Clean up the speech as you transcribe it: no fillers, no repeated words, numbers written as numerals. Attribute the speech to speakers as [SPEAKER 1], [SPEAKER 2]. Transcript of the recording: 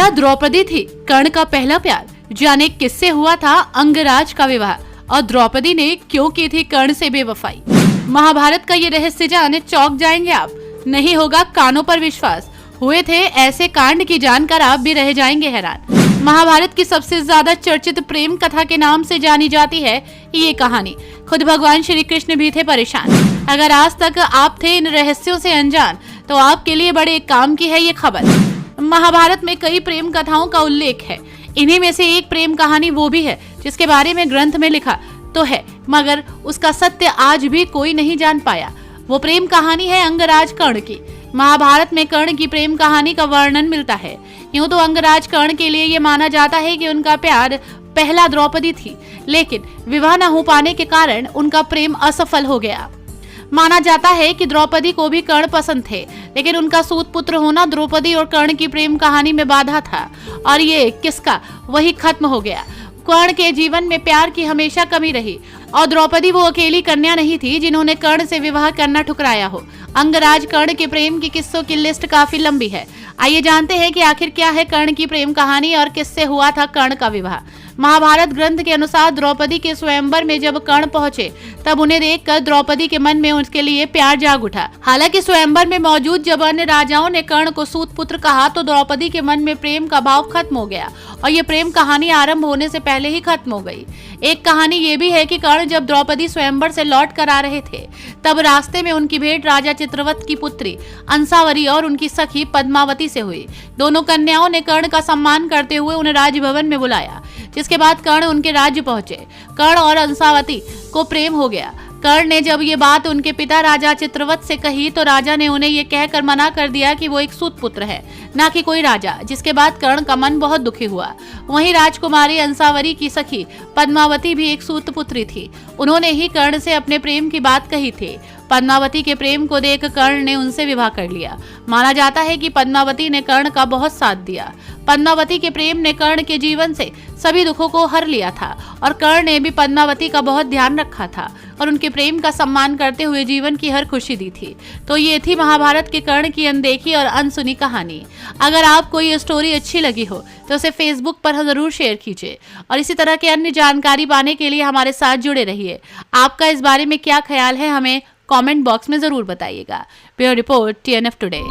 [SPEAKER 1] क्या द्रौपदी थी कर्ण का पहला प्यार? जाने किससे हुआ था अंगराज का विवाह और द्रौपदी ने क्यों की थी कर्ण से बेवफाई। महाभारत का ये रहस्य जाने चौंक जाएंगे आप, नहीं होगा कानों पर विश्वास। हुए थे ऐसे कांड की जानकर आप भी रह जाएंगे हैरान। महाभारत की सबसे ज्यादा चर्चित प्रेम कथा के नाम से जानी जाती है ये कहानी। खुद भगवान श्री कृष्ण भी थे परेशान। अगर आज तक आप थे इन रहस्यों से अनजान तो आपके लिए बड़े काम की है ये खबर। महाभारत में कई प्रेम कथाओं का उल्लेख है। इन्हीं में से एक प्रेम कहानी वो भी है जिसके बारे में ग्रंथ में लिखा तो है, मगर उसका सत्य आज भी कोई नहीं जान पाया। वो प्रेम कहानी है अंगराज कर्ण की। महाभारत में कर्ण की प्रेम कहानी का वर्णन मिलता है। यूं तो अंगराज कर्ण के लिए ये माना जाता है कि उनका प्यार पहला द्रौपदी थी, लेकिन विवाह न हो पाने के कारण उनका प्रेम असफल हो गया। माना जाता है कि द्रौपदी को भी कर्ण पसंद थे, लेकिन उनका सूत पुत्र होना द्रौपदी और कर्ण की प्रेम कहानी में बाधा था और ये किसका वही खत्म हो गया। कर्ण के जीवन में प्यार की हमेशा कमी रही और द्रौपदी वो अकेली कन्या नहीं थी जिन्होंने कर्ण से विवाह करना ठुकराया हो। अंगराज कर्ण के प्रेम की किस्सों की लिस्ट काफी लंबी है। आइए जानते हैं कि आखिर क्या है कर्ण की प्रेम कहानी और किससे हुआ था कर्ण का विवाह। महाभारत ग्रंथ के अनुसार द्रौपदी के स्वयंवर में जब कर्ण पहुंचे तब उन्हें देखकर द्रौपदी के मन में उसके लिए प्यार जाग उठा। हालांकि स्वयंवर में मौजूद जब अन्य राजाओं ने कर्ण को सूत पुत्र कहा तो द्रौपदी के मन में प्रेम का भाव खत्म हो गया और ये प्रेम कहानी आरंभ होने से पहले ही खत्म हो गई। एक कहानी ये भी है कि कर्ण जब द्रौपदी स्वयंवर से लौट कर आ रहे थे तब रास्ते में उनकी भेंट राजा चित्रवत की पुत्री अंसावरी और उनकी सखी पद्मावती से हुई। दोनों कन्याओं ने कर्ण का सम्मान करते हुए उन्हें राजभवन में बुलाया, जिसके बाद कर्ण उनके राज्य पहुंचे। कर्ण और अंसावती को प्रेम हो गया। कर्ण ने जब ये बात उनके पिता राजा चित्रवत से कही तो राजा ने उन्हें ये कहकर मना कर दिया कि वो एक सूत पुत्र है, ना कि कोई राजा, जिसके बाद कर्ण का मन बहुत दुखी हुआ। वहीं राजकुमारी अंसावरी की सखी पद्मावती भी एक सूत पुत्री थी। उन्होंने ही कर्ण से अपने प्रेम की बात कही थी। पद्मावती के प्रेम को देख कर्ण ने उनसे विवाह कर लिया। माना जाता है कि पद्मावती ने कर्ण का बहुत साथ दिया। पद्मावती के प्रेम ने कर्ण के जीवन से सभी दुखों को हर लिया था और कर्ण ने भी पद्मावती का बहुत ध्यान रखा था और उनके प्रेम का सम्मान करते हुए जीवन की हर खुशी दी थी। तो ये थी महाभारत के कर्ण की अनदेखी और अनसुनी कहानी। अगर आपको ये स्टोरी अच्छी लगी हो तो उसे फेसबुक पर जरूर शेयर कीजिए और इसी तरह की अन्य जानकारी पाने के लिए हमारे साथ जुड़े रहिए। आपका इस बारे में क्या ख्याल है हमें कमेंट बॉक्स में जरूर बताइएगा। Bureau report TNF today.